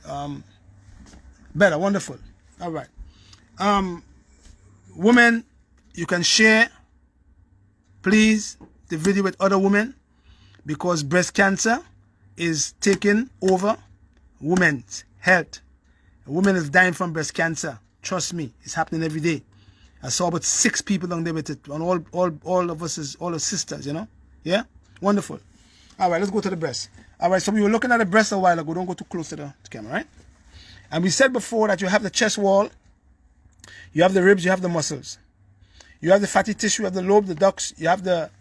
Better, wonderful. All right. Women, you can share, please, the video with other women, because breast cancer is taking over women's health. Women is dying from breast cancer. Trust me, it's happening every day. I saw about 6 people down there with it, and all of us is all the sisters, you know. Yeah, wonderful. All right, let's go to the breast. All right, so we were looking at the breast a while ago. Don't go too close to the camera, right? And we said before that you have the chest wall, you have the ribs, you have the muscles, you have the fatty tissue, you have the lobe, the ducts, you have the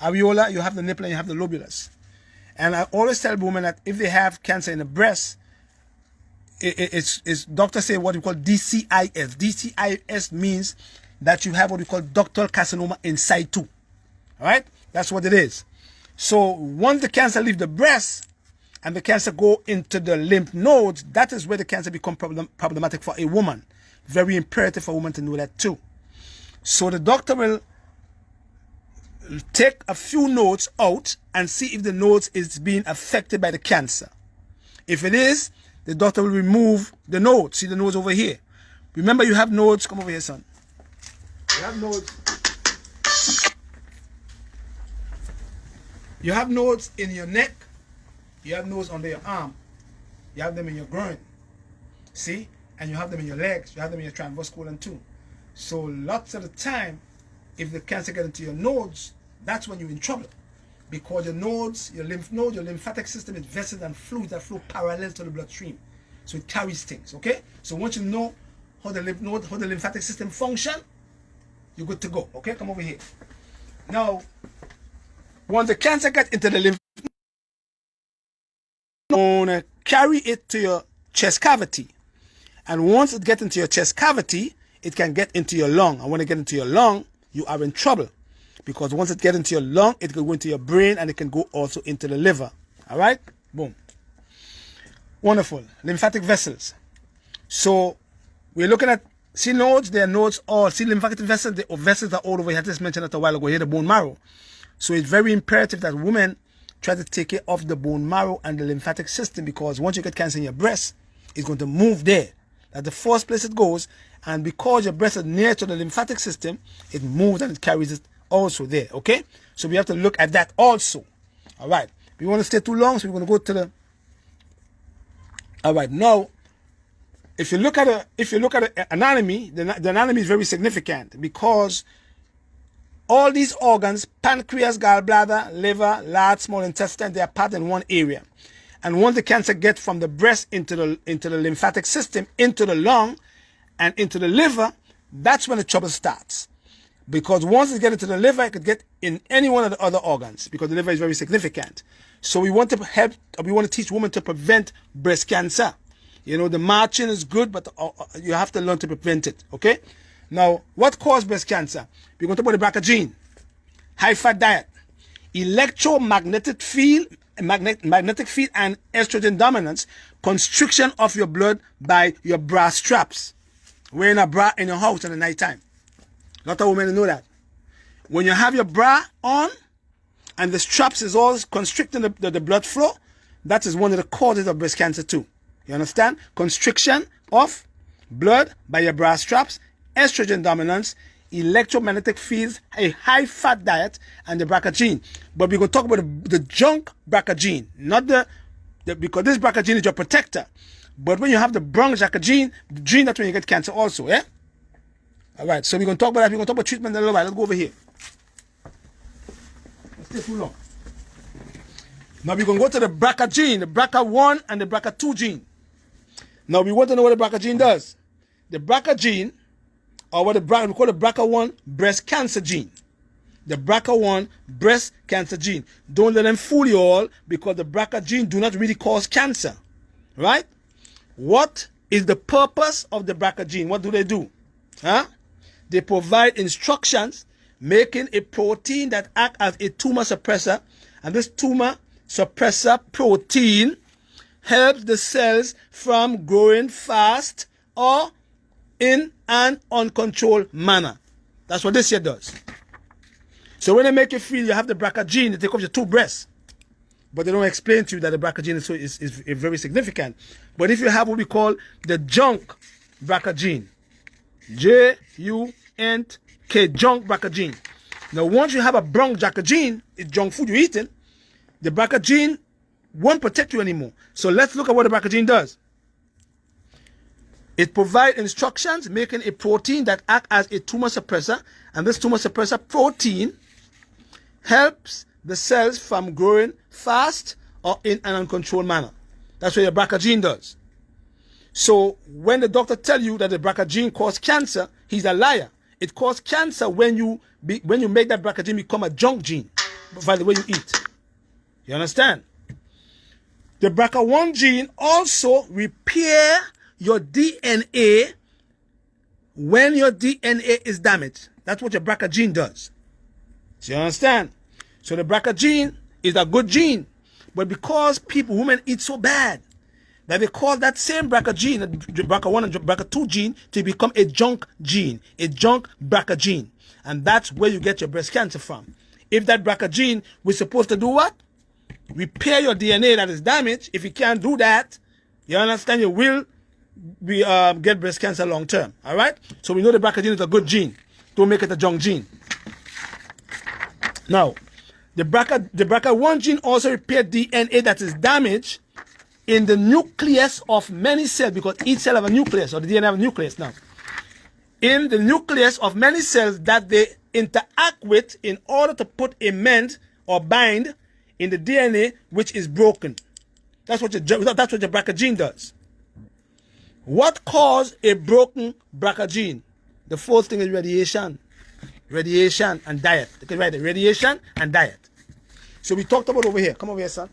areola, you have the nipple, and you have the lobulus. And I always tell women that if they have cancer in the breast, it's doctors say what we call DCIS. DCIS means that you have what we call ductal carcinoma in situ. All right, that's what it is. So once the cancer leaves the breast and the cancer go into the lymph nodes, that is where the cancer becomes problematic for a woman. Very imperative for a woman to know that too. So the doctor will take a few nodes out and see if the nodes is being affected by the cancer. If it is, the doctor will remove the nodes. See the nodes over here. Remember, you have nodes. Come over here, son. You have nodes. You have nodes in your neck. You have nodes under your arm. You have them in your groin. See? And you have them in your legs. You have them in your transverse colon too. So lots of the time, if the cancer gets into your nodes, that's when you're in trouble. Because your nodes, your lymph node, your lymphatic system is vessels and fluids that flow parallel to the bloodstream. So it carries things, okay? So once you know how the lymph node, how the lymphatic system function, you're good to go, okay? Come over here. Now, once the cancer gets into the lymph node, carry it to your chest cavity. And once it gets into your chest cavity, it can get into your lung. And when it gets into your lung, you are in trouble. Because once it gets into your lung, it can go into your brain and it can go also into the liver. All right? Boom. Wonderful. Lymphatic vessels. So we're looking at, see nodes, there are nodes all. See lymphatic vessels, the vessels are all over here. I just mentioned that a while ago here, the bone marrow. So it's very imperative that women try to take care of the bone marrow and the lymphatic system, because once you get cancer in your breast, it's going to move there. That's the first place it goes. And because your breast is near to the lymphatic system, it moves and it carries it also there, okay? So we have to look at that also. All right. We want to stay too long, so we're going to go to the... All right. Now, if you look at the anatomy, the anatomy is very significant, because all these organs, pancreas, gallbladder, liver, large, small intestine, they are part in one area. And once the cancer gets from the breast into the lymphatic system, into the lung, and into the liver, that's when the trouble starts. Because once it gets into the liver, it could get in any one of the other organs, because the liver is very significant. So we want to help, we want to teach women to prevent breast cancer. You know, the marching is good, but you have to learn to prevent it, okay? Now, what causes breast cancer? We're going to talk about the BRCA gene, high-fat diet, electromagnetic field, magnetic field and estrogen dominance, constriction of your blood by your bra straps. Wearing a bra in your house in the night time. A lot of women know that. When you have your bra on and the straps is all constricting the blood flow, that is one of the causes of breast cancer too. You understand? Constriction of blood by your bra straps, estrogen dominance, electromagnetic fields, a high-fat diet, and the BRCA gene. But we're going to talk about the junk BRCA gene, not because this BRCA gene is your protector. But when you have the brown BRCA gene, the gene that's when you get cancer also, yeah? All right, so we're going to talk about that. We're going to talk about treatment in a little while. Let's go over here. Let's take too long. Now we're going to go to the BRCA gene, the BRCA1 and the BRCA2 gene. Now we want to know what the BRCA gene does. The BRCA gene, or what we call the BRCA1 breast cancer gene. The BRCA1 breast cancer gene. Don't let them fool you all, because the BRCA gene do not really cause cancer. Right? What is the purpose of the BRCA gene? What do they do? Huh? They provide instructions making a protein that acts as a tumor suppressor. And this tumor suppressor protein helps the cells from growing fast or in an uncontrolled manner. That's what this here does. So when they make you feel you have the BRCA gene, they take off your 2 breasts. But they don't explain to you that the BRCA gene is very significant. But if you have what we call the junk BRCA gene, J-U-N-K, junk BRCA gene. Now, once you have a BRCA gene, it's junk food you're eating, the BRCA gene won't protect you anymore. So let's look at what the BRCA gene does. It provides instructions making a protein that acts as a tumor suppressor, and this tumor suppressor protein helps the cells from growing fast or in an uncontrolled manner. That's what your BRCA gene does. So when the doctor tells you that the BRCA gene causes cancer, he's a liar. It causes cancer when you make that BRCA gene become a junk gene by the way you eat. You understand? The BRCA1 gene also repair your DNA when your DNA is damaged. That's what your BRCA gene does. So you understand? So the BRCA gene is a good gene, but because women eat so bad, that they cause that same BRCA gene, BRCA1 and BRCA2 gene, to become a junk gene, a junk BRCA gene. And that's where you get your breast cancer from. If that BRCA gene was supposed to do what? Repair your DNA that is damaged. If you can't do that, you understand, you will get breast cancer long term. All right? So we know the BRCA gene is a good gene. Don't make it a junk gene. Now, the BRCA1 gene also repairs DNA that is damaged in the nucleus of many cells, because each cell have a nucleus, or the DNA have a nucleus now. In the nucleus of many cells that they interact with in order to put a mend or bind in the DNA which is broken. That's what your BRCA gene does. What causes a broken BRCA gene? The first thing is radiation. Radiation and diet. You can write it. Radiation and diet. So we talked about over here. Come over here, son.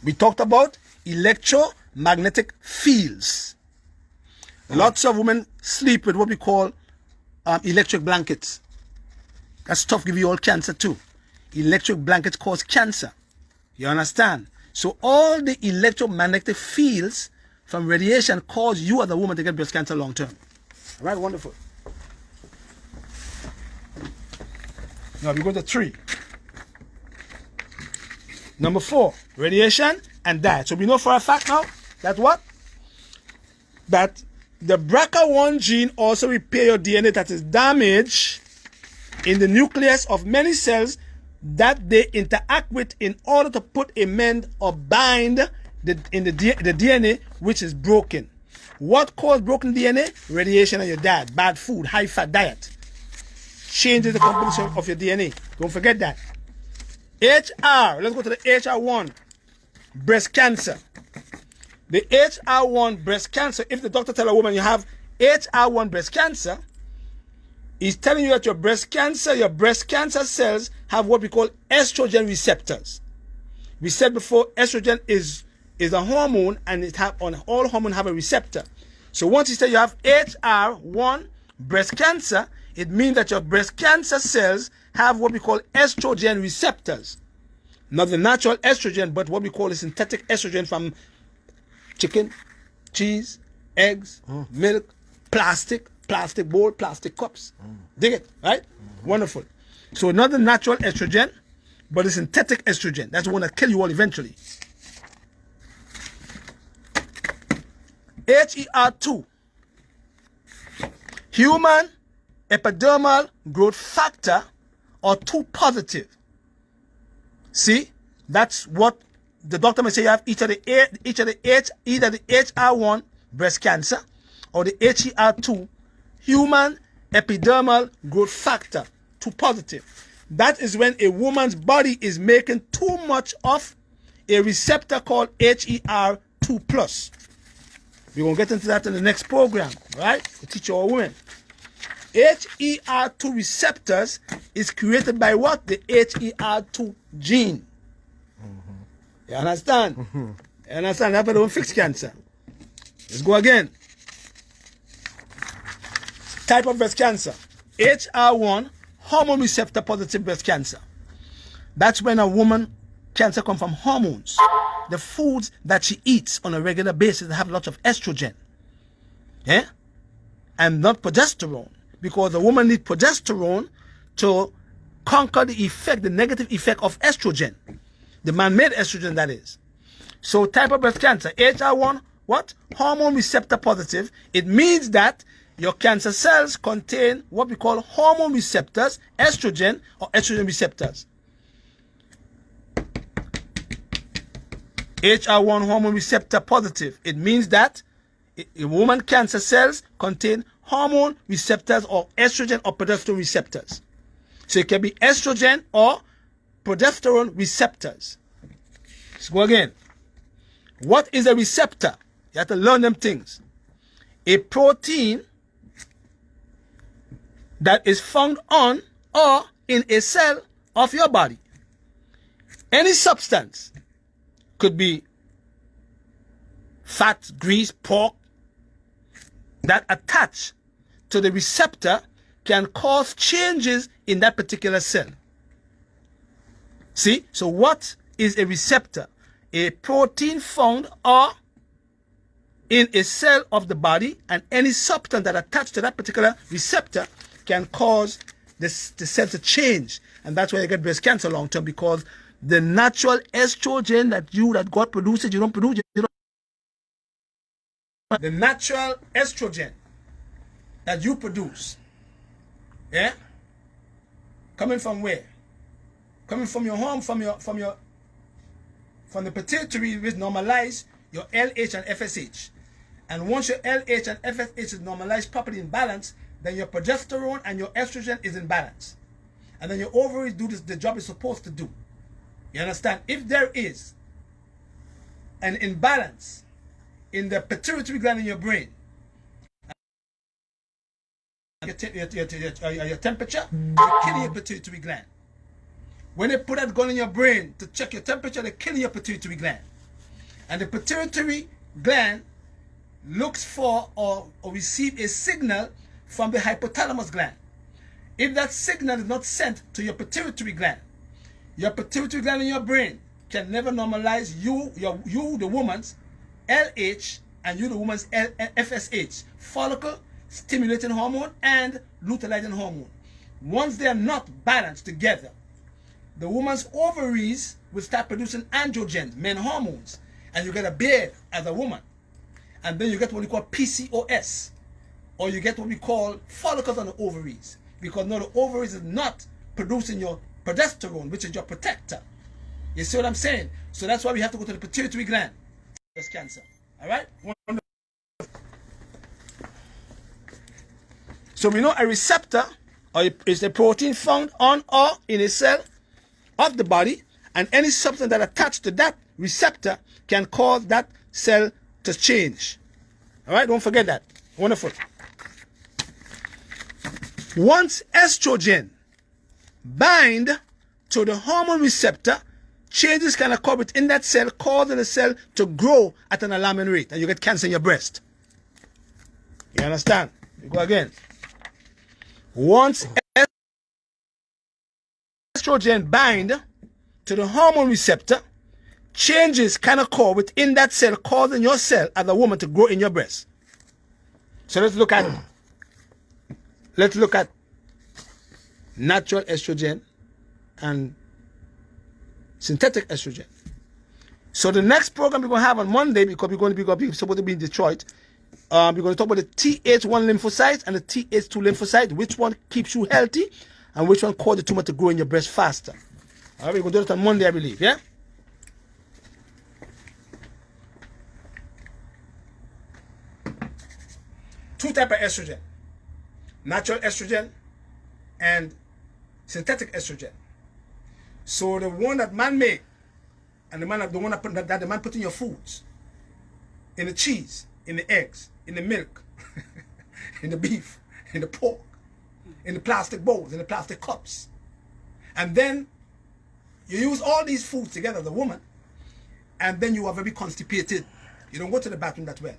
We talked about electromagnetic fields. Lots of women sleep with what we call electric blankets. That stuff give you all cancer too. Electric blankets cause cancer. You understand? So all the electromagnetic fields from radiation cause you as a woman to get breast cancer long term. All right, wonderful. Now we go to 3. Number 4, radiation and diet. So we know for a fact now that what? That the BRCA1 gene also repair your DNA that is damaged in the nucleus of many cells that they interact with in order to put a mend or bind the DNA which is broken. What caused broken DNA? Radiation and your diet, bad food, high fat diet. Changes the composition of your DNA. Don't forget that. HR, let's go to the HR1, breast cancer. The HR1 breast cancer, if the doctor tells a woman you have HR1 breast cancer, he's telling you that your breast cancer cells have what we call estrogen receptors. We said before, estrogen is a hormone, and all hormones have a receptor. So once you say you have HR1 breast cancer, it means that your breast cancer cells have what we call estrogen receptors. Not the natural estrogen, but what we call a synthetic estrogen from chicken, cheese, eggs, milk, plastic bowl, plastic cups. Dig it, right? Wonderful. So not the natural estrogen, but the synthetic estrogen. That's the one that kills you all eventually. HER2, human epidermal growth factor, or 2 positive. See, that's what the doctor may say you have either the HR1 breast cancer or the HER2 human epidermal growth factor, 2 positive. That is when a woman's body is making too much of a receptor called HER2+. We're going to get into that in the next program, right? We'll teach our women. HER2 receptors is created by what? The HER2 gene. You understand? You understand? That's why they don't fix cancer. Let's go again. Type of breast cancer. HR1, hormone receptor positive breast cancer. That's when a woman cancer comes from hormones. The foods that she eats on a regular basis have lots of estrogen. Yeah? And not progesterone. Because the woman needs progesterone to conquer the effect, the negative effect of estrogen, the man-made estrogen, that is. So type of breast cancer, HR1, what? Hormone receptor positive. It means that your cancer cells contain what we call hormone receptors, estrogen or estrogen receptors. HR1 hormone receptor positive. It means that a woman cancer cells contain hormone receptors or estrogen or progesterone receptors. So it can be estrogen or progesterone receptors. Let's go again. What is a receptor? You have to learn them things. A protein that is found on or in a cell of your body. Any substance, could be fat, grease, pork, that attach to the receptor can cause changes in that particular cell. See? So what is a receptor? A protein found or in a cell of the body, and any substance that attached to that particular receptor can cause the cell to change. And that's why you get breast cancer long term, because the natural estrogen that God produces, you don't produce. The natural estrogen that you produce, yeah, coming from where? Coming from your home, from the pituitary, which normalize your LH and FSH. And once your LH and FSH is normalized properly in balance, then your progesterone and your estrogen is in balance. And then your ovaries do the job it's supposed to do. You understand? If there is an imbalance in the pituitary gland in your brain, your temperature, you're killing your pituitary gland. When they put that gun in your brain to check your temperature, they're killing your pituitary gland. And the pituitary gland looks for or receive a signal from the hypothalamus gland. If that signal is not sent to your pituitary gland in your brain can never normalize you, the woman's LH, and you, the woman's FSH, follicle stimulating hormone and luteinizing hormone. Once they are not balanced together, the woman's ovaries will start producing androgens, men hormones, and you get a beard as a woman. And then you get what we call PCOS, or you get what we call follicles on the ovaries, because now the ovaries is not producing your progesterone, which is your protector. You see what I'm saying? So that's why we have to go to the pituitary gland. Breast cancer. All right? So we know a receptor is a protein found on or in a cell of the body, and any substance that attached to that receptor can cause that cell to change. All right? Don't forget that. Wonderful. Once estrogen bind to the hormone receptor, changes can occur within that cell, causing the cell to grow at an alarming rate, and you get cancer in your breast. You understand? You go again. Once estrogen bind to the hormone receptor, changes can occur within that cell, causing your cell as a woman to grow in your breast. So let's look at natural estrogen and synthetic estrogen. So the next program we're going to have on Monday, because we're going to be supposed to be in Detroit, we're going to talk about the Th1 lymphocytes and the Th2 lymphocytes, which one keeps you healthy and which one causes the tumor to grow in your breast faster. All right, we're going to do it on Monday, I believe, yeah? Two types of estrogen: natural estrogen and synthetic estrogen. So the one that man made, and the one that the man put in your foods, in the cheese, in the eggs, in the milk, in the beef, in the pork, in the plastic bowls, in the plastic cups, and then you use all these foods together as a woman, and then you are very constipated. You don't go to the bathroom that well.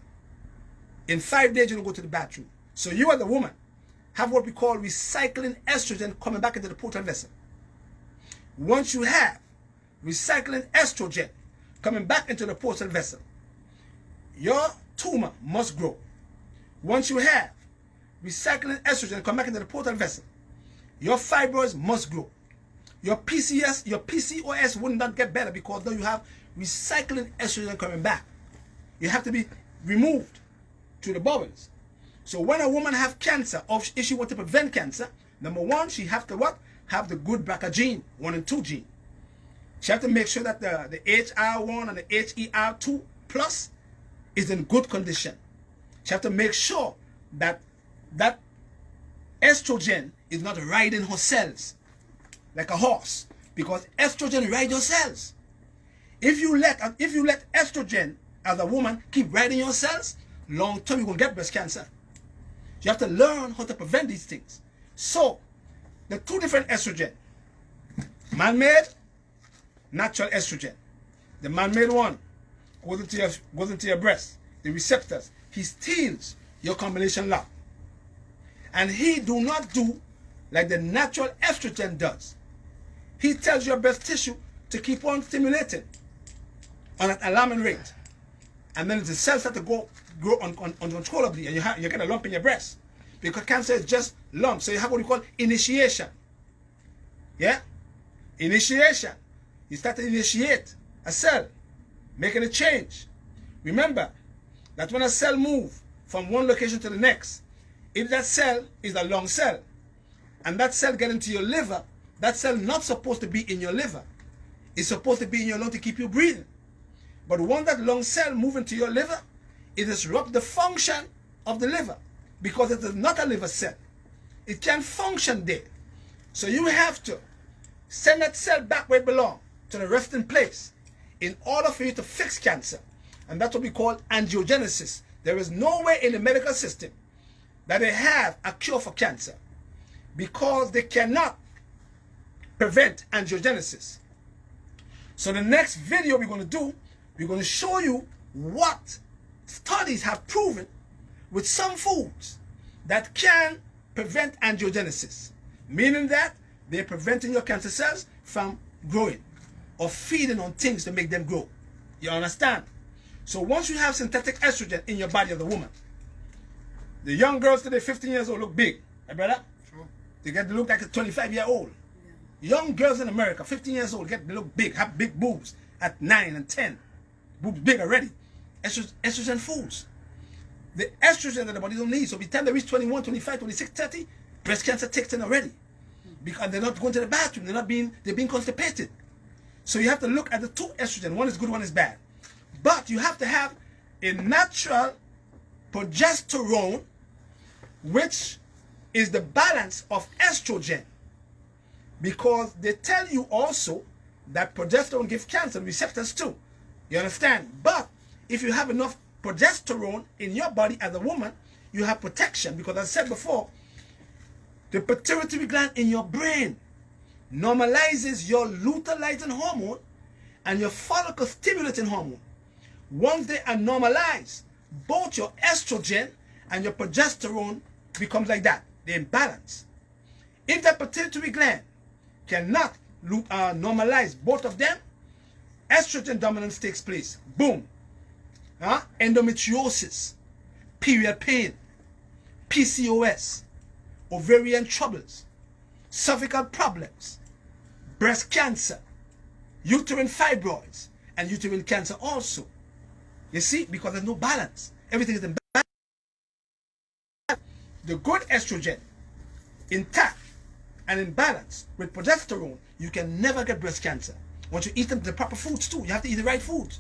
In 5 days, you don't go to the bathroom. So you as a woman have what we call recycling estrogen coming back into the portal vessel. Once you have recycling estrogen coming back into the portal vessel, your tumor must grow. Once you have recycling estrogen coming back into the portal vessel, your fibroids must grow. your PCOS would not get better because now you have recycling estrogen coming back. You have to be removed to the bowels. So when a woman have cancer, or if she want to prevent cancer, number one, she have to what? Have the good BRCA gene, 1 and 2 gene. She have to make sure that the HR1 and the HER2 plus is in good condition. She have to make sure that that estrogen is not riding her cells like a horse, because estrogen rides your cells. If you let estrogen as a woman keep riding your cells, long term you're gonna get breast cancer. You have to learn how to prevent these things. So the two different estrogen, man-made, natural estrogen. The man-made one goes into your breast, the receptors. He steals your combination lock. And he do not do like the natural estrogen does. He tells your breast tissue to keep on stimulating on an alarming rate. And then the cells start to grow uncontrollably, and you get a lump in your breast. Because cancer is just lumps. So you have what we call initiation. Yeah? Initiation. You start to initiate a cell, making a change. Remember that when a cell moves from one location to the next, if that cell is a lung cell, and that cell get into your liver, that cell not supposed to be in your liver. It's supposed to be in your lung to keep you breathing. But once that lung cell move into your liver, it disrupts the function of the liver, because it is not a liver cell. It can't function there. So you have to send that cell back where it belongs, to the resting place, in order for you to fix cancer. And that's what we call angiogenesis. There is no way in the medical system that they have a cure for cancer, because they cannot prevent angiogenesis. So the next video we're going to do, we're going to show you what studies have proven with some foods that can prevent angiogenesis, meaning that they're preventing your cancer cells from growing or feeding on things to make them grow. You understand? So once you have synthetic estrogen in your body of the woman, the young girls today, 15 years old, look big. Right, brother? True. They look like a 25-year-old. Yeah. Young girls in America, 15 years old, they look big, have big boobs at 9 and 10. Boobs big already. Estrogen foods. The estrogen that the body don't need. So by the time they reach 21, 25, 26, 30, breast cancer takes in already. Because they're not going to the bathroom. They're being constipated. So you have to look at the two estrogen. One is good, one is bad. But you have to have a natural progesterone, which is the balance of estrogen. Because they tell you also that progesterone gives cancer receptors too. You understand? But if you have enough progesterone in your body as a woman, you have protection. Because as I said before, the pituitary gland in your brain normalizes your luteinizing hormone and your follicle stimulating hormone. Once they are normalized, both your estrogen and your progesterone becomes like that. They're in balance. If that pituitary gland cannot normalize both of them, estrogen dominance takes place. Boom. Endometriosis, period pain, PCOS, ovarian troubles, cervical problems, breast cancer, uterine fibroids, and uterine cancer also. You see, because there's no balance. Everything is in balance. The good estrogen, intact and in balance with progesterone, you can never get breast cancer. Once you eat the proper foods too, you have to eat the right foods.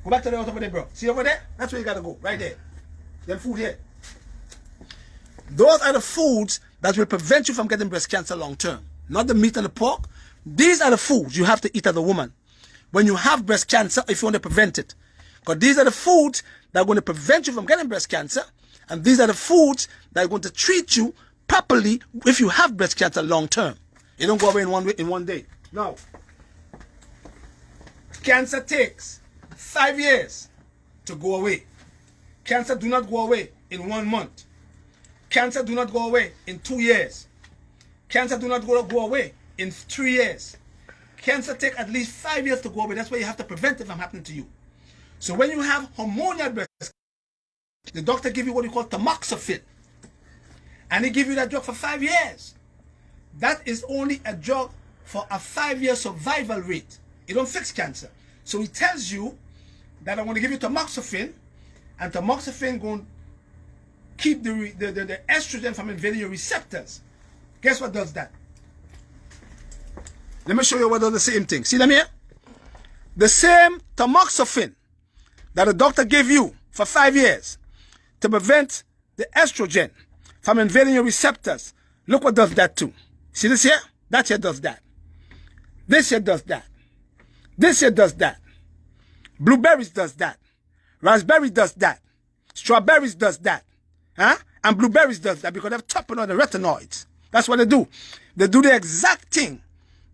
Go back to the over there, bro. See over there? That's where you gotta go, right there. Then food here. Those are the foods that will prevent you from getting breast cancer long term. Not the meat and the pork. These are the foods you have to eat as a woman when you have breast cancer, if you want to prevent it. Because these are the foods that are going to prevent you from getting breast cancer, and these are the foods that are going to treat you properly if you have breast cancer long term. It don't go away in one day. No. Cancer takes 5 years to go away. Cancer do not go away in 1 month. Cancer do not go away in 2 years. Cancer do not go away in 3 years. Cancer take at least 5 years to go away. That's why you have to prevent it from happening to you. So when you have hormonal breast cancer, the doctor give you what we call tamoxifen. And he give you that drug for 5 years. That is only a drug for a 5-year survival rate. It don't fix cancer. So he tells you that I'm going to give you tamoxifen, and tamoxifen going to keep the estrogen from invading your receptors. Guess what does that? Let me show you what does the same thing. See them here? The same tamoxifen that the doctor gave you for 5 years to prevent the estrogen from invading your receptors. Look what does that too. See this here? That here does that. This here does that. This here does that. Blueberries does that. Raspberry does that. Strawberries does that. Huh? And blueberries does that because they're topping on the retinoids. That's what they do. They do the exact thing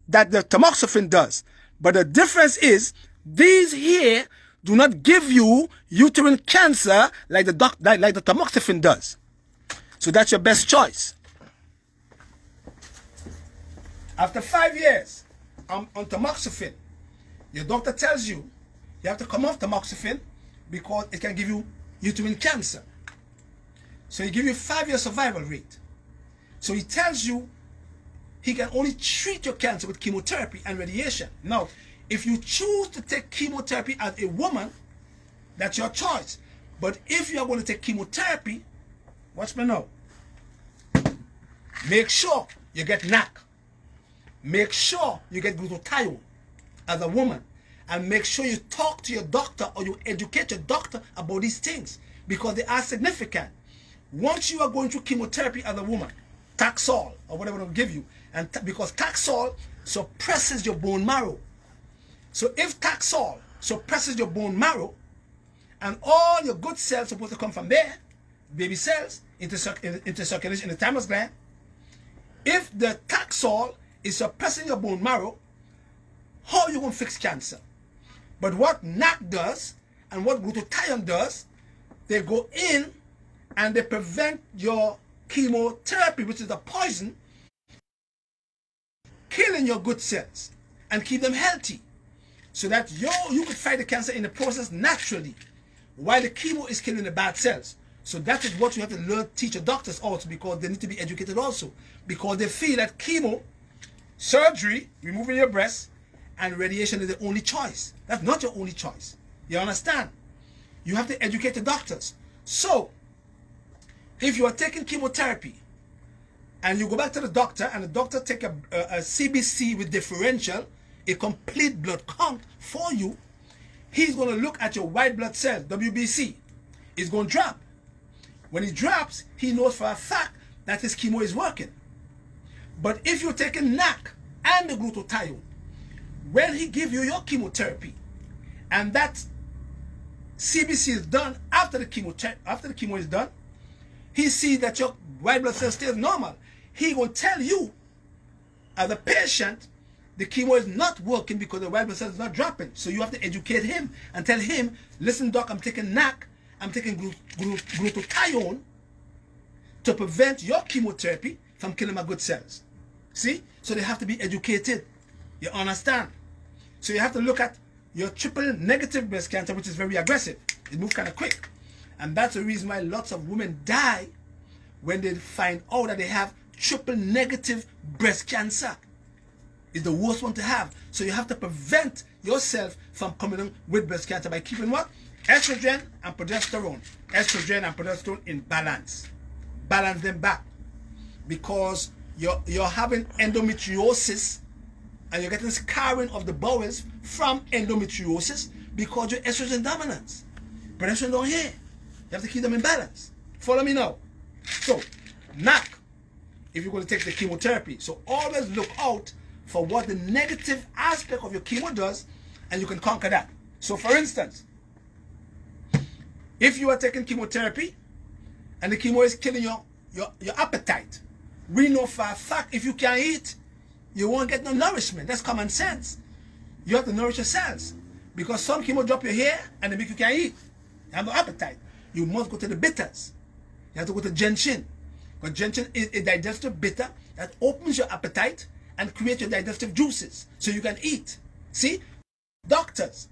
that the tamoxifen does. But the difference is these here do not give you uterine cancer like the tamoxifen does. So that's your best choice. After 5 years on tamoxifen, your doctor tells you have to come off tamoxifen because it can give you uterine cancer. So he gives you 5-year survival rate. So he tells you he can only treat your cancer with chemotherapy and radiation. Now, if you choose to take chemotherapy as a woman, that's your choice. But if you are going to take chemotherapy, watch me now. Make sure you get NAC. Make sure you get glutathione as a woman. And make sure you talk to your doctor or you educate your doctor about these things because they are significant. Once you are going through chemotherapy as a woman, Taxol or whatever they'll give you, and because Taxol suppresses your bone marrow. So if Taxol suppresses your bone marrow and all your good cells supposed to come from there, baby cells, into circulation in the thymus gland, if the Taxol is suppressing your bone marrow, how are you going to fix cancer? But what NAC does and what glutathione does, they go in and they prevent your chemotherapy, which is a poison, killing your good cells and keep them healthy so that you could fight the cancer in the process naturally while the chemo is killing the bad cells. So that is what you have to learn, teach your doctors also, because they need to be educated also, because they feel that chemo, surgery, removing your breast, and radiation is the only choice. That's not your only choice. You understand? You have to educate the doctors. So, if you are taking chemotherapy and you go back to the doctor and the doctor take a CBC with differential, a complete blood count for you, he's going to look at your white blood cells, WBC. It's going to drop. When it drops, he knows for a fact that his chemo is working. But if you're taking NAC and the glutathione, when he gives you your chemotherapy and that CBC is done after the chemo is done, he sees that your white blood cell stays normal. He will tell you, as a patient, the chemo is not working because the white blood cell is not dropping. So you have to educate him and tell him, listen doc, I'm taking NAC, I'm taking glutathione to prevent your chemotherapy from killing my good cells. See? So they have to be educated. You understand? So you have to look at your triple negative breast cancer, which is very aggressive. It moves kind of quick. And that's the reason why lots of women die when they find out that they have triple negative breast cancer. It's the worst one to have. So you have to prevent yourself from coming in with breast cancer by keeping what? Estrogen and progesterone. Estrogen and progesterone in balance. Balance them back. Because you're having endometriosis and you're getting scarring of the bowels from endometriosis because you're estrogen dominant. Progesterone down here. You have to keep them in balance. Follow me now. So, NAC, if you're going to take the chemotherapy. So always look out for what the negative aspect of your chemo does, and you can conquer that. So for instance, if you are taking chemotherapy and the chemo is killing your appetite, we know for a fact if you can't eat, you won't get no nourishment. That's common sense. You have to nourish your cells. Because some chemo drop your hair and they make you can't eat. You have no appetite. You must go to the bitters. You have to go to gentian. Because gentian is a digestive bitter that opens your appetite and creates your digestive juices so you can eat. See? Doctors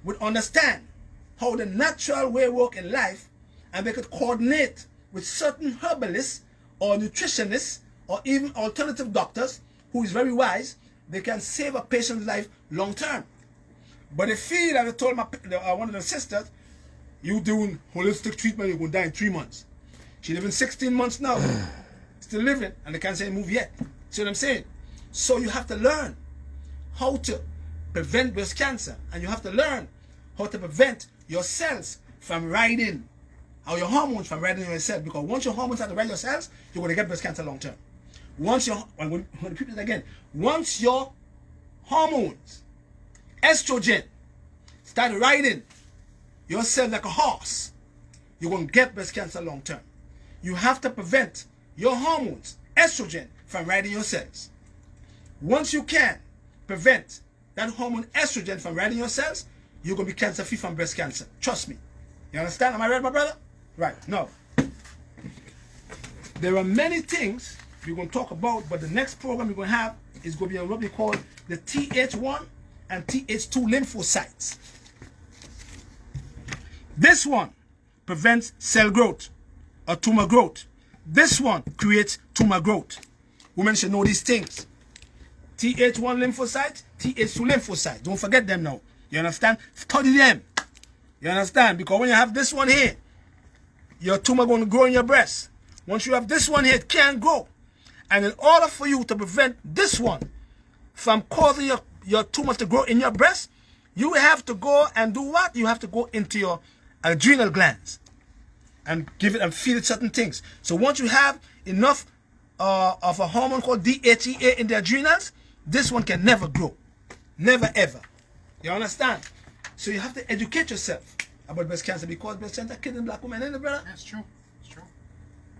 would understand how the natural way work in life, and they could coordinate with certain herbalists or nutritionists or even alternative doctors who is very wise, they can save a patient's life long term. But they feel, as I told one of the sisters, you doing holistic treatment, you're going to die in 3 months. She living 16 months now, still living, and they can't say move yet. See what I'm saying? So you have to learn how to prevent breast cancer, and you have to learn how to prevent your cells from riding, or your hormones from riding your cells, because once your hormones have to ride your cells, you're going to get breast cancer long term. Once your, I'm going to repeat it again, once your hormones, estrogen, start riding your cell like a horse, you're going to get breast cancer long term. You have to prevent your hormones, estrogen, from riding your cells. Once you can prevent that hormone estrogen from riding your cells, you're going to be cancer free from breast cancer. Trust me. You understand? Am I right, my brother? Right. Now, there are many things we're going to talk about, but the next program we're going to have is going to be on what we call the Th1 and Th2 lymphocytes. This one prevents cell growth or tumor growth. This one creates tumor growth. Women should know these things. Th1 lymphocytes, Th2 lymphocytes. Don't forget them now. You understand? Study them. You understand? Because when you have this one here, your tumor going to grow in your breast. Once you have this one here, it can't grow. And in order for you to prevent this one from causing your tumor to grow in your breast, you have to go and do what? You have to go into your adrenal glands and give it and feed it certain things. So once you have enough of a hormone called DHEA in the adrenals, this one can never grow. Never ever. You understand? So you have to educate yourself about breast cancer, because breast cancer killing black women, ain't it, brother? That's true. It's true.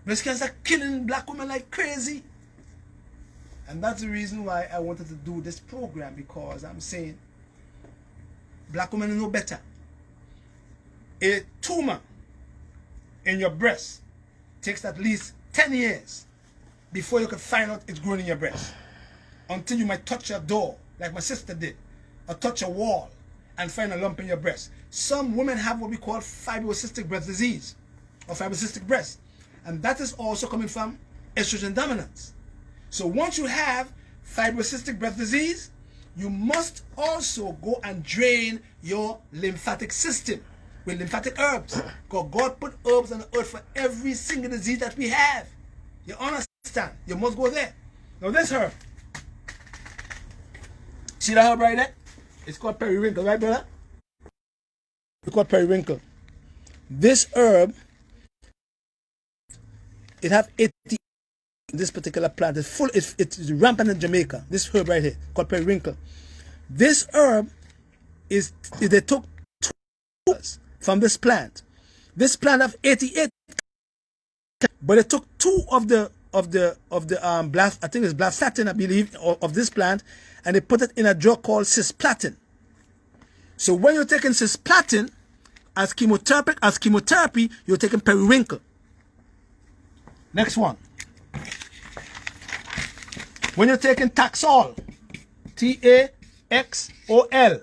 Breast cancer killing black women like crazy. And that's the reason why I wanted to do this program, because I'm saying black women know better. A tumor in your breast takes at least 10 years before you can find out it's growing in your breast. Until you might touch your door, like my sister did, or touch a wall and find a lump in your breast. Some women have what we call fibrocystic breast disease, or fibrocystic breast. And that is also coming from estrogen dominance. So once you have fibrocystic breast disease, you must also go and drain your lymphatic system with lymphatic herbs. Because God put herbs on the earth for every single disease that we have. You understand? You must go there. Now this herb, see that herb right there? It's called periwinkle, right, brother? It's called periwinkle. This herb, it have 80. This particular plant is full. It's rampant in Jamaica. This herb right here, called periwinkle. This herb is they took 2 from this plant. This plant have 88, but they took 2 of the blast. I think it's blastatin, I believe, of this plant, and they put it in a drug called cisplatin. So when you're taking cisplatin as chemotherapy, you're taking periwinkle. Next one. When you're taking Taxol, Taxol,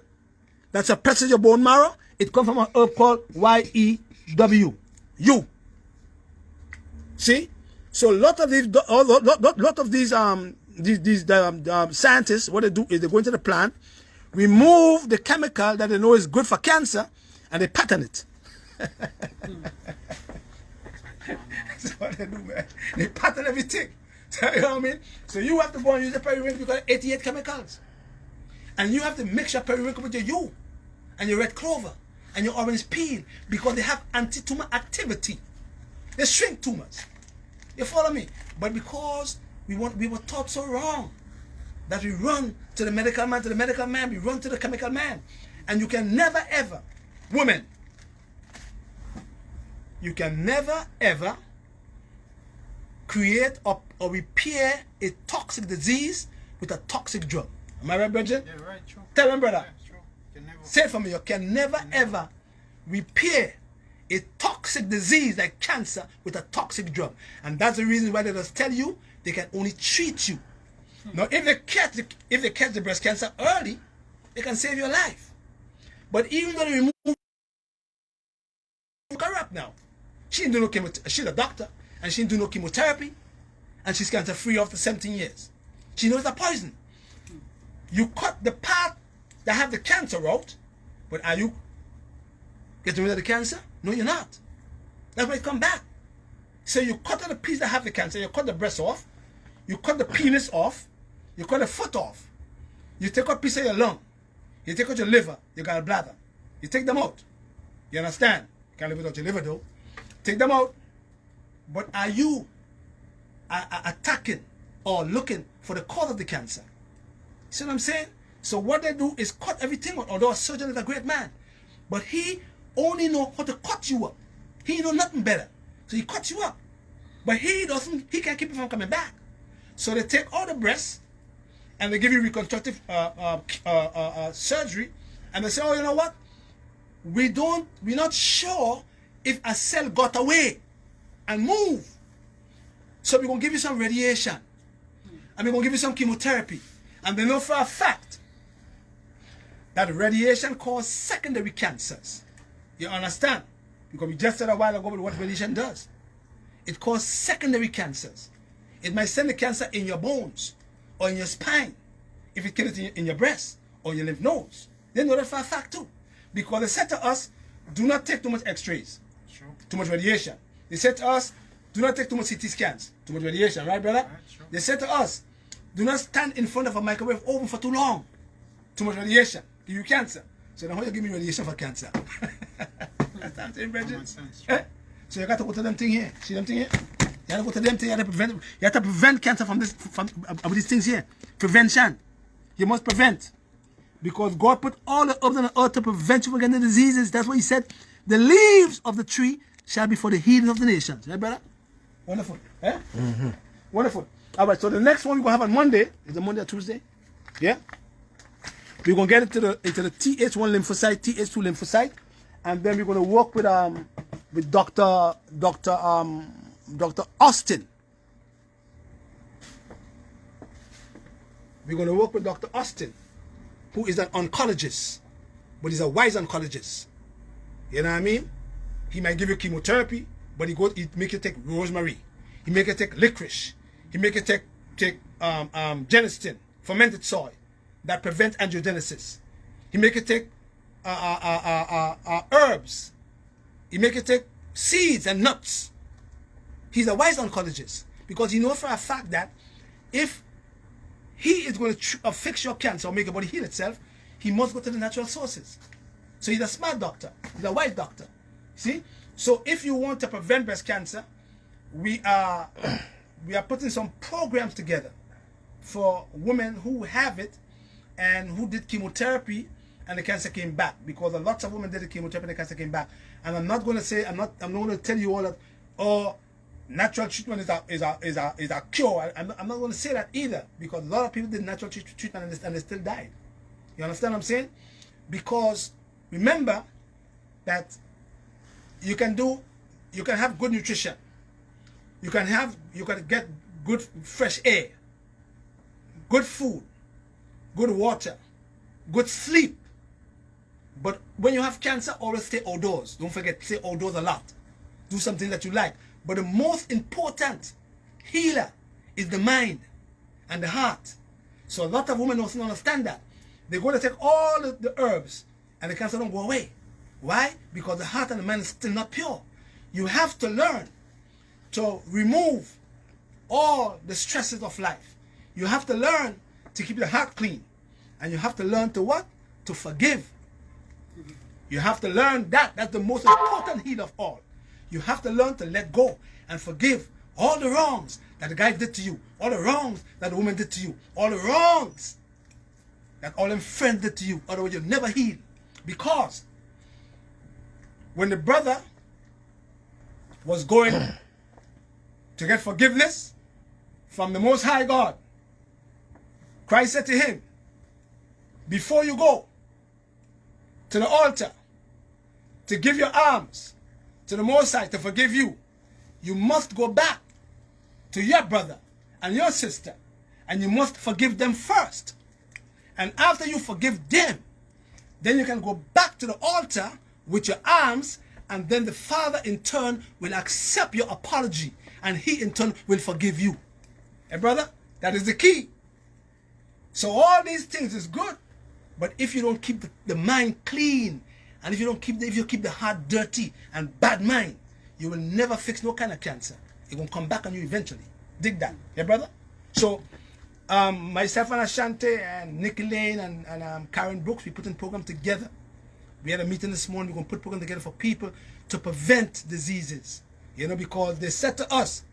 that's a pressure your bone marrow. It comes from an herb called YEW. See? So a lot of these scientists, what they do is they go into the plant, remove the chemical that they know is good for cancer, and they patent it. That's what they do, man. They patent everything. You know what I mean? So you have to go and use the periwinkle because 88 chemicals. And you have to mix your periwinkle with your yew and your red clover and your orange peel, because they have anti-tumor activity. They shrink tumors. You follow me? But because we were taught so wrong that we run to the medical man, we run to the chemical man. And you can never ever, women, you can never ever create or repair a toxic disease with a toxic drug. Am I right, Bridget? Yeah, right, true. Tell them, brother. Yeah, true. Say it for me. You can never ever repair a toxic disease like cancer with a toxic drug. And that's the reason why they just tell you they can only treat you. Now, if they catch the breast cancer early, they can save your life. But even though they remove her up now, she didn't do no chemotherapy. She's a doctor, and she didn't do no chemotherapy, and she's cancer free after 17 years. She knows the poison. You cut the part that have the cancer out, but are you getting rid of the cancer? No, you're not. That's why it come back. So you cut out the piece that have the cancer, you cut the breast off, you cut the penis off, you cut the foot off, you take out a piece of your lung, you take out your liver, your gallbladder, you take them out. You understand? You can't live without your liver though. Take them out. But are you attacking or looking for the cause of the cancer? See what I'm saying? So what they do is cut everything out. Although a surgeon is a great man, but he only know how to cut you up. He know nothing better. So he cuts you up. But he can't keep it from coming back. So they take all the breasts and they give you reconstructive surgery, and they say, oh, you know what? We're not sure if a cell got away and moved. So we're going to give you some radiation. And we're going to give you some chemotherapy. And they know for a fact that radiation causes secondary cancers. You understand? Because we just said a while ago what radiation does. It causes secondary cancers. It might send the cancer in your bones or in your spine if it kills it in your breast or your lymph nodes. They know that for a fact too. Because they said to us, do not take too much x-rays, too much radiation. They said to us, do not take too much CT scans, too much radiation, right, brother? They said to us, do not stand in front of a microwave oven for too long, too much radiation, give you cancer. So now how you give me radiation for cancer? That's what I'm saying, Bridget. So you got to go to them thing here. See them thing here? You have to go to them thing. You have to prevent cancer from these things here. Prevention. You must prevent. Because God put all the herbs on the earth to prevent you from getting the diseases. That's what he said. The leaves of the tree shall be for the healing of the nations. Right, brother? Wonderful. Eh? Mm-hmm. Wonderful. All right, so the next one we're going to have on Monday, is it Monday or Tuesday? Yeah? We're going to get into the Th1 lymphocyte, Th2 lymphocyte, and then we're going to work with Dr. Austin. We're going to work with Dr. Austin, who is an oncologist, but he's a wise oncologist. You know what I mean? He might give you chemotherapy, but he make you take rosemary. He make you take licorice. He make you take genistein, fermented soy, that prevents angiogenesis. He make you take herbs. He make you take seeds and nuts. He's a wise oncologist because he knows for a fact that if he is going to fix your cancer or make your body heal itself, he must go to the natural sources. So he's a smart doctor. He's a wise doctor. See? So if you want to prevent breast cancer, we are putting some programs together for women who have it and who did chemotherapy and the cancer came back, because a lot of women did the chemotherapy and the cancer came back. And I'm not going to say, I'm not going to tell you all that, oh, natural treatment is a cure. I'm not going to say that either, because a lot of people did natural treatment and they still died. You understand what I'm saying? Because remember that you can have good nutrition. You can get good fresh air, good food, good water, good sleep. But when you have cancer, always stay outdoors. Don't forget, stay outdoors a lot. Do something that you like. But the most important healer is the mind and the heart. So a lot of women don't understand that. They're going to take all the herbs and the cancer don't go away. Why? Because the heart and the mind is still not pure. You have to learn to remove all the stresses of life. You have to learn to keep your heart clean. And you have to learn to what? To forgive. You have to learn that. That's the most important heal of all. You have to learn to let go and forgive all the wrongs that the guy did to you, all the wrongs that the woman did to you, all the wrongs that all them friends did to you. Otherwise, you'll never heal. Because when the brother was going to get forgiveness from the Most High God, Christ said to him, before you go to the altar to give your alms to the Most High to forgive you, you must go back to your brother and your sister, and you must forgive them first. And after you forgive them, then you can go back to the altar with your alms, and then the Father in turn will accept your apology, and he in turn will forgive you. Hey brother, that is the key. So all these things is good, but if you don't keep the mind clean, and if you keep the heart dirty and bad mind, you will never fix no kind of cancer. It will come back on you eventually. Dig that, yeah, brother. So myself and Ashanti and Nicky Lane and Karen Brooks, we put in program together. We had a meeting this morning. We're going to put program together for people to prevent diseases. You know, because they said to us,